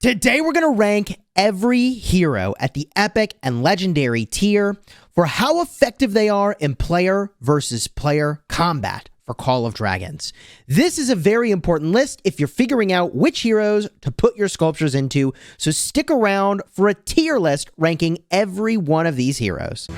Today we're going to rank every hero at the epic and legendary tier for how effective they are in player versus player combat for Call of Dragons. This is a very important list if you're figuring out which heroes to put your sculptures into, so stick around for a tier list ranking every one of these heroes.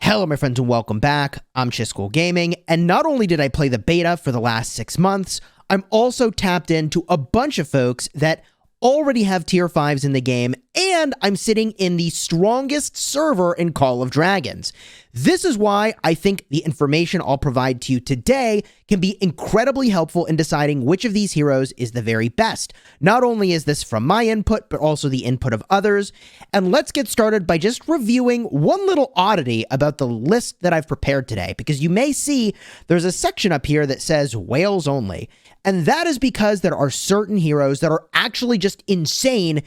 Hello my friends and welcome back. I'm Chisgule Gaming, and not only did I play the beta for the last 6 months, I'm also tapped into a bunch of folks that already have tier 5s in the game, and I'm sitting in the strongest server in Call of Dragons. This is why I think the information I'll provide to you today can be incredibly helpful in deciding which of these heroes is the very best. Not only is this from my input, but also the input of others. And let's get started by just reviewing one little oddity about the list that I've prepared today, because you may see there's a section up here that says whales only. And that is because there are certain heroes that are actually just insane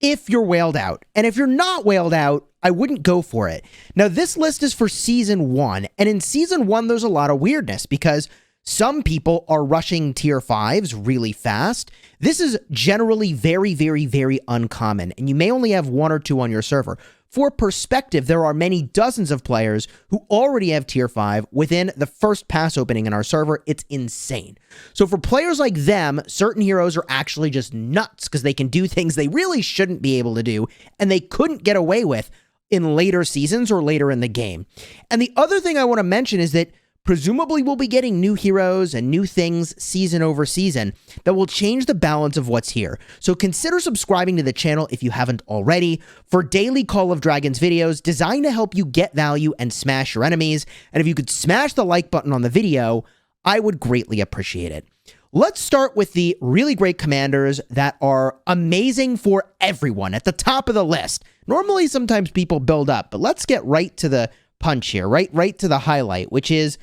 if you're whaled out. And if you're not whaled out, I wouldn't go for it. Now, this list is for Season 1, and in Season 1, there's a lot of weirdness because some people are rushing tier 5s really fast. This is generally very, very, very uncommon, and you may only have 1 or 2 on your server. For perspective, there are many dozens of players who already have tier 5 within the first pass opening in our server. It's insane. So for players like them, certain heroes are actually just nuts because they can do things they really shouldn't be able to do and they couldn't get away with in later seasons or later in the game. And the other thing I want to mention is that presumably we'll be getting new heroes and new things season over season that will change the balance of what's here. So consider subscribing to the channel if you haven't already for daily Call of Dragons videos designed to help you get value and smash your enemies. And if you could smash the like button on the video, I would greatly appreciate it. Let's start with the really great commanders that are amazing for everyone at the top of the list. Normally, sometimes people build up, but let's get right to the punch here, right to the highlight, which is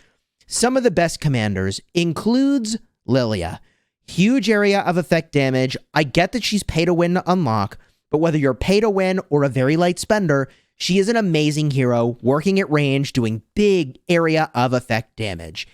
some of the best commanders includes Lilia. Huge area of effect damage. I get that she's pay to win to unlock, but whether you're pay to win or a very light spender, she is an amazing hero working at range, doing big area of effect damage.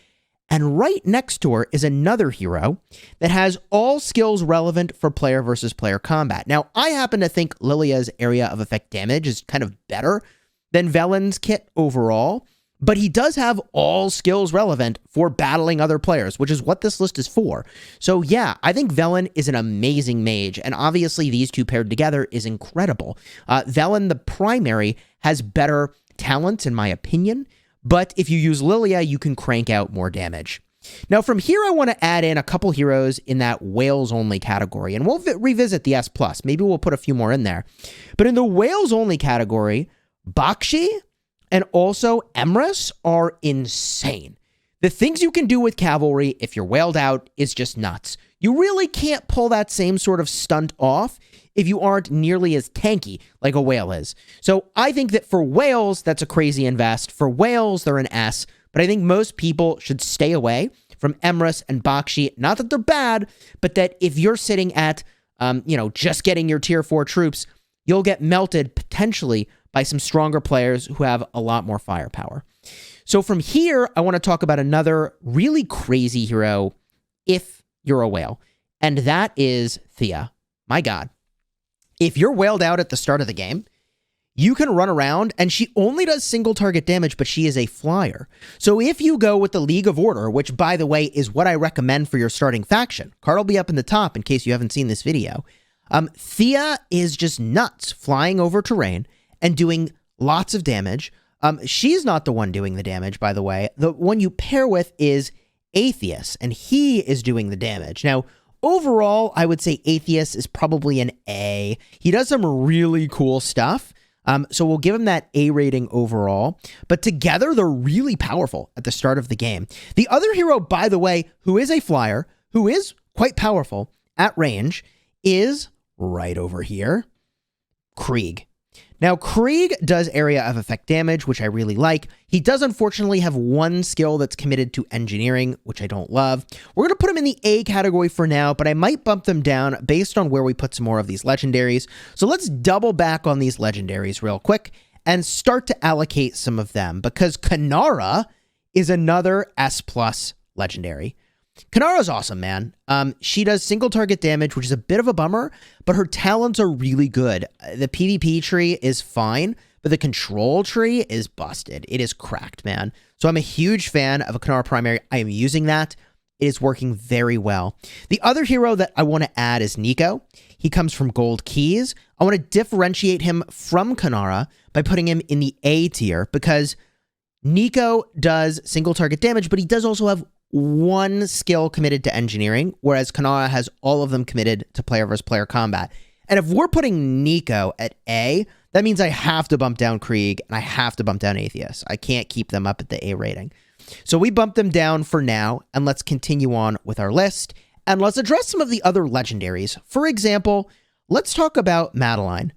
And right next to her is another hero that has all skills relevant for player versus player combat. Now, I happen to think Lilia's area of effect damage is kind of better than Velen's kit overall, but he does have all skills relevant for battling other players, which is what this list is for. So yeah, I think Velen is an amazing mage, and obviously these two paired together is incredible. Velen, the primary, has better talents in my opinion, but if you use Lilia, you can crank out more damage. Now from here, I want to add in a couple heroes in that whales only category, and we'll revisit the S+. Maybe we'll put a few more in there. But in the whales only category, Bakshi and also Emrys are insane. The things you can do with cavalry if you're whaled out is just nuts. You really can't pull that same sort of stunt off if you aren't nearly as tanky like a whale is. So I think that for whales, that's a crazy invest. For whales, they're an S, but I think most people should stay away from Emrys and Bakshi. Not that they're bad, but that if you're sitting at, just getting your tier 4 troops, you'll get melted potentially by some stronger players who have a lot more firepower. So from here, I want to talk about another really crazy hero if you're a whale, and that is Thea. My God. If you're whaled out at the start of the game, you can run around, and she only does single target damage, but she is a flyer. So if you go with the League of Order, which by the way is what I recommend for your starting faction, card will be up in the top in case you haven't seen this video, Thea is just nuts flying over terrain and doing lots of damage. She's not the one doing the damage, by the way. The one you pair with is Atheus, and he is doing the damage. Now, overall, I would say Atheus is probably an A. He does some really cool stuff, so we'll give him that A rating overall. But together, they're really powerful at the start of the game. The other hero, by the way, who is a flyer, who is quite powerful at range, is right over here, Krieg. Now, Krieg does area of effect damage, which I really like. He does unfortunately have one skill that's committed to engineering, which I don't love. We're going to put him in the A category for now, but I might bump them down based on where we put some more of these legendaries. So let's double back on these legendaries real quick and start to allocate some of them, because Kanara is another S plus legendary. Kanara's awesome, man. She does single target damage, which is a bit of a bummer, but her talents are really good. The PvP tree is fine, but the control tree is busted. It is cracked, man. So I'm a huge fan of a Kanara primary. I am using that. It is working very well. The other hero that I want to add is Nico. He comes from Gold Keys. I want to differentiate him from Kanara by putting him in the A tier because Nico does single target damage, but he does also have one skill committed to engineering, whereas Kanara has all of them committed to player versus player combat. And if we're putting Nico at A, that means I have to bump down Krieg and I have to bump down Atheist. I can't keep them up at the A rating. So we bump them down for now, and let's continue on with our list. And let's address some of the other legendaries. For example, let's talk about Madeline.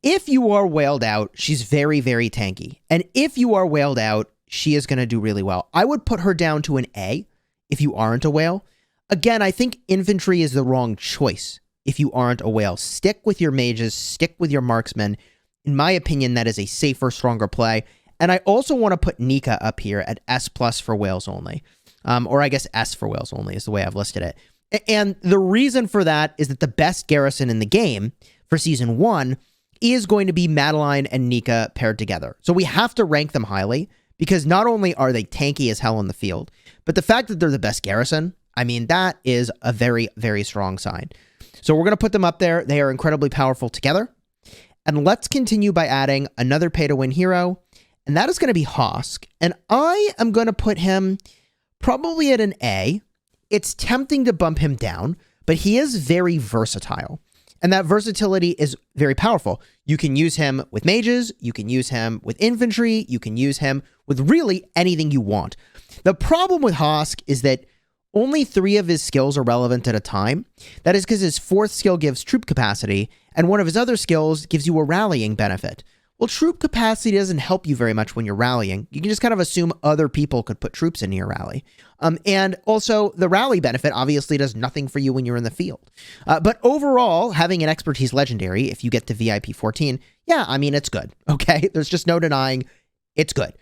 If you are whaled out, she's very, very tanky. And if you are whaled out, she is going to do really well. I would put her down to an A if you aren't a whale. Again, I think infantry is the wrong choice if you aren't a whale. Stick with your mages, stick with your marksmen. In my opinion, that is a safer, stronger play. And I also want to put Nika up here at S plus for whales only. Or I guess S for whales only is the way I've listed it. And the reason for that is that the best garrison in the game for Season 1 is going to be Madeline and Nika paired together. So we have to rank them highly because not only are they tanky as hell in the field, but the fact that they're the best garrison, I mean, that is a very, very strong sign. So we're going to put them up there. They are incredibly powerful together. And let's continue by adding another pay-to-win hero, and that is going to be Hosk. And I am going to put him probably at an A. It's tempting to bump him down, but he is very versatile. And that versatility is very powerful. You can use him with mages, you can use him with infantry, you can use him with really anything you want. The problem with Hosk is that only 3 of his skills are relevant at a time. That is because his 4th skill gives troop capacity, and one of his other skills gives you a rallying benefit. Well, troop capacity doesn't help you very much when you're rallying. You can just kind of assume other people could put troops into your rally. And also, the rally benefit obviously does nothing for you when you're in the field. But overall, having an expertise legendary, if you get to VIP 14, yeah, I mean, it's good, okay? There's just no denying it's good.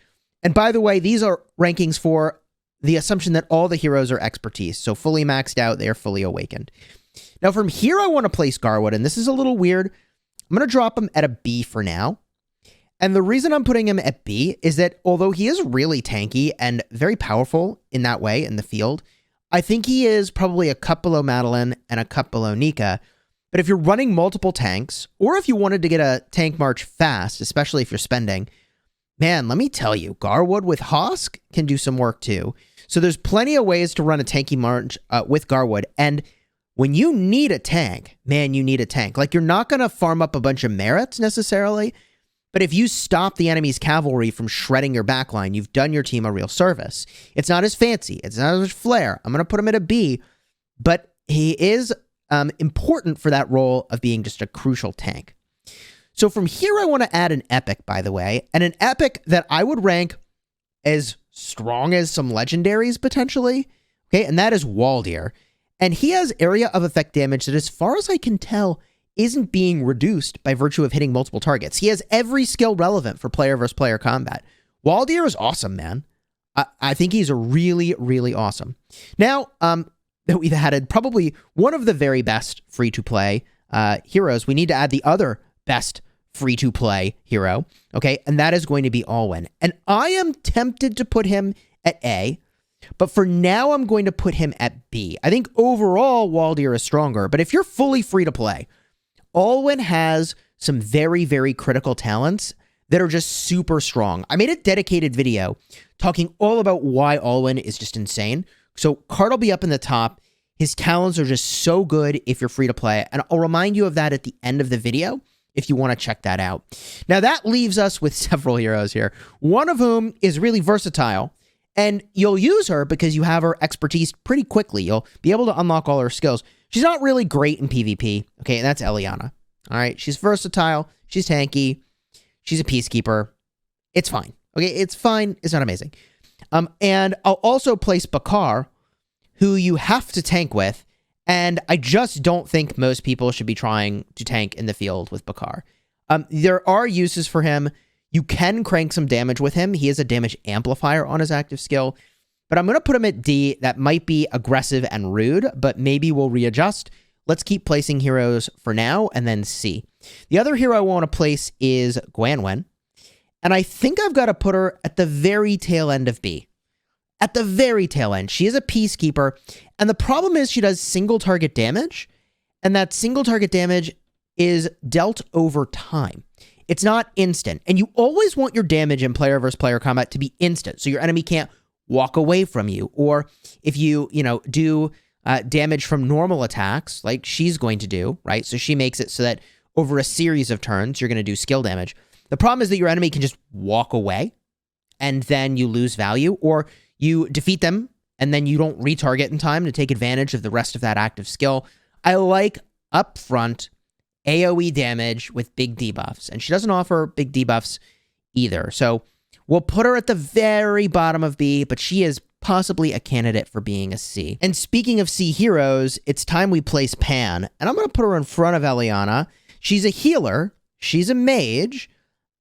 And by the way, these are rankings for the assumption that all the heroes are expertise. So fully maxed out, they are fully awakened. Now, from here, I want to place Garwood, and this is a little weird. I'm going to drop him at a B for now. And the reason I'm putting him at B is that although he is really tanky and very powerful in that way in the field, I think he is probably a cut below Madeline and a cut below Nika. But if you're running multiple tanks, or if you wanted to get a tank march fast, especially if you're spending, man, let me tell you, Garwood with Hosk can do some work too. So there's plenty of ways to run a tanky march with Garwood. And when you need a tank, man, you need a tank. Like, you're not going to farm up a bunch of merits necessarily, but if you stop the enemy's cavalry from shredding your backline, you've done your team a real service. It's not as fancy. It's not as much flair. I'm going to put him at a B, but he is important for that role of being just a crucial tank. So from here, I want to add an epic, by the way, and an epic that I would rank as strong as some legendaries, potentially. Okay, and that is Waldir. And he has area of effect damage that, as far as I can tell, isn't being reduced by virtue of hitting multiple targets. He has every skill relevant for player versus player combat. Waldir is awesome, man. I think he's a really, really awesome. Now, that we've added probably one of the very best free-to-play heroes, we need to add the other best free-to-play hero, okay? And that is going to be Alwyn. And I am tempted to put him at A, but for now, I'm going to put him at B. I think overall, Waldir is stronger, but if you're fully free-to-play, Alwyn has some very, very critical talents that are just super strong. I made a dedicated video talking all about why Alwyn is just insane. So card will be up in the top. His talents are just so good if you're free to play. And I'll remind you of that at the end of the video if you want to check that out. Now that leaves us with several heroes here, one of whom is really versatile. And you'll use her because you have her expertise pretty quickly. You'll be able to unlock all her skills. She's not really great in PvP, okay, and that's Eliana. All right, she's versatile, she's tanky, she's a peacekeeper. It's fine, okay, it's fine, it's not amazing. And I'll also place Bakar, who you have to tank with, and I just don't think most people should be trying to tank in the field with Bakar. There are uses for him. You can crank some damage with him. He has a damage amplifier on his active skill, but I'm going to put him at D. That might be aggressive and rude, but maybe we'll readjust. Let's keep placing heroes for now and then C. The other hero I want to place is Guanwen, and I think I've got to put her at the very tail end of B. At the very tail end. She is a peacekeeper, and the problem is she does single target damage, and that single target damage is dealt over time. It's not instant, and you always want your damage in player versus player combat to be instant, so your enemy can't walk away from you, or if you do damage from normal attacks, like she's going to do, right? So she makes it so that over a series of turns, you're going to do skill damage. The problem is that your enemy can just walk away, and then you lose value, or you defeat them, and then you don't retarget in time to take advantage of the rest of that active skill. I like upfront AoE damage with big debuffs, and she doesn't offer big debuffs either. So we'll put her at the very bottom of B, but she is possibly a candidate for being a C. And speaking of C heroes, it's time we place Pan, and I'm going to put her in front of Eliana. She's a healer, she's a mage,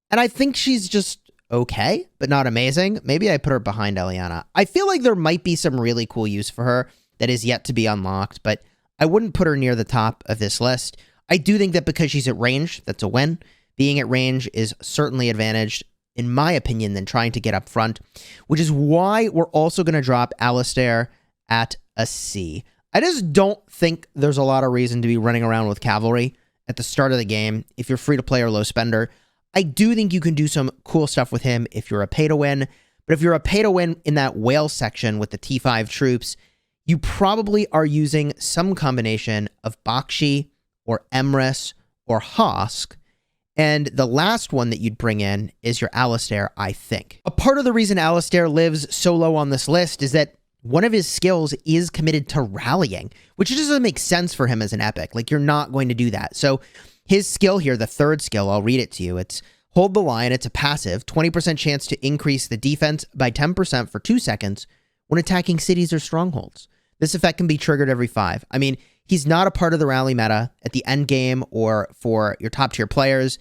and I think she's just okay, but not amazing. Maybe I put her behind Eliana. I feel like there might be some really cool use for her that is yet to be unlocked, but I wouldn't put her near the top of this list. I do think that because she's at range, that's a win. Being at range is certainly advantaged, in my opinion, than trying to get up front, which is why we're also going to drop Alistair at a C. I just don't think there's a lot of reason to be running around with cavalry at the start of the game if you're free to play or low spender. I do think you can do some cool stuff with him if you're a pay to win, but if you're a pay to win in that whale section with the T5 troops, you probably are using some combination of Bakshi or Emrys or Hosk, and the last one that you'd bring in is your Alistair, I think. A part of the reason Alistair lives so low on this list is that one of his skills is committed to rallying, which just doesn't make sense for him as an epic. Like, you're not going to do that. So his skill here, the third skill, I'll read it to you. It's Hold the Line. It's a passive, 20% chance to increase the defense by 10% for 2 seconds when attacking cities or strongholds. This effect can be triggered every 5. I mean, he's not a part of the rally meta at the end game or for your top tier players.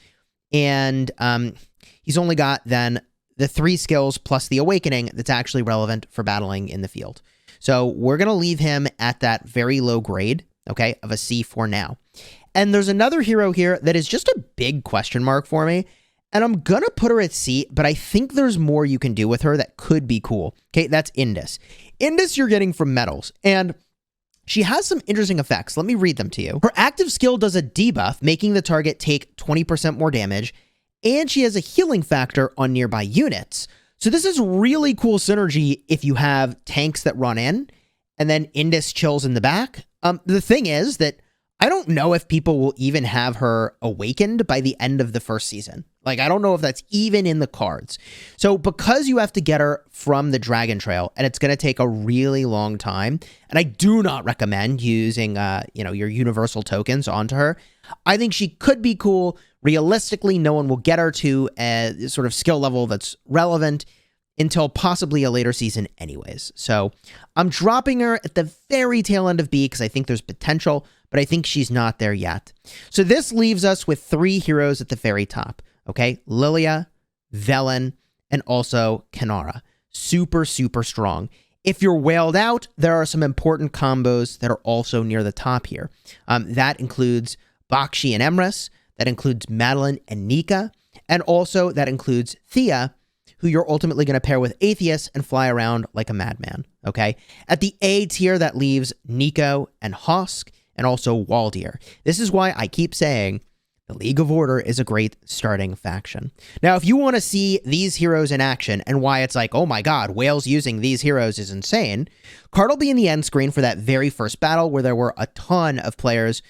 And he's only got then the 3 skills plus the awakening that's actually relevant for battling in the field. So we're going to leave him at that very low grade, okay, of a C for now. And there's another hero here that is just a big question mark for me. And I'm going to put her at C, but I think there's more you can do with her that could be cool. Okay, that's Indus. Indus you're getting from medals, and she has some interesting effects. Let me read them to you. Her active skill does a debuff, making the target take 20% more damage, and she has a healing factor on nearby units. So this is really cool synergy if you have tanks that run in, and then Indus chills in the back. The thing is that I don't know if people will even have her awakened by the end of the first season. Like, I don't know if that's even in the cards. So because you have to get her from the Dragon Trail, and it's going to take a really long time, and I do not recommend using, your universal tokens onto her, I think she could be cool. Realistically, no one will get her to a sort of skill level that's relevant until possibly a later season anyways. So I'm dropping her at the very tail end of B because I think there's potential, but I think she's not there yet. So this leaves us with 3 heroes at the very top, okay? Lilia, Velen, and also Kanara. Super, super strong. If you're whaled out, there are some important combos that are also near the top here. That includes Bakshi and Emrys, that includes Madeline and Nika, and also that includes Thea, who you're ultimately going to pair with Atheist and fly around like a madman, okay? At the A tier, that leaves Nico and Hosk, and also Waldir. This is why I keep saying the League of Order is a great starting faction. Now, if you want to see these heroes in action and why it's like, oh my god, Wales using these heroes is insane, Card will be in the end screen for that very first battle where there were a ton of players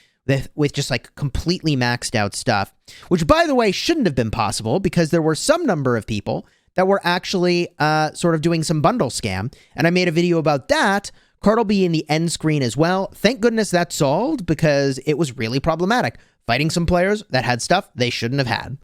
with just like completely maxed out stuff, which by the way shouldn't have been possible because there were some number of people that were actually sort of doing some bundle scam, and I made a video about that. Card will be in the end screen as well. Thank goodness that's solved because it was really problematic, fighting some players that had stuff they shouldn't have had.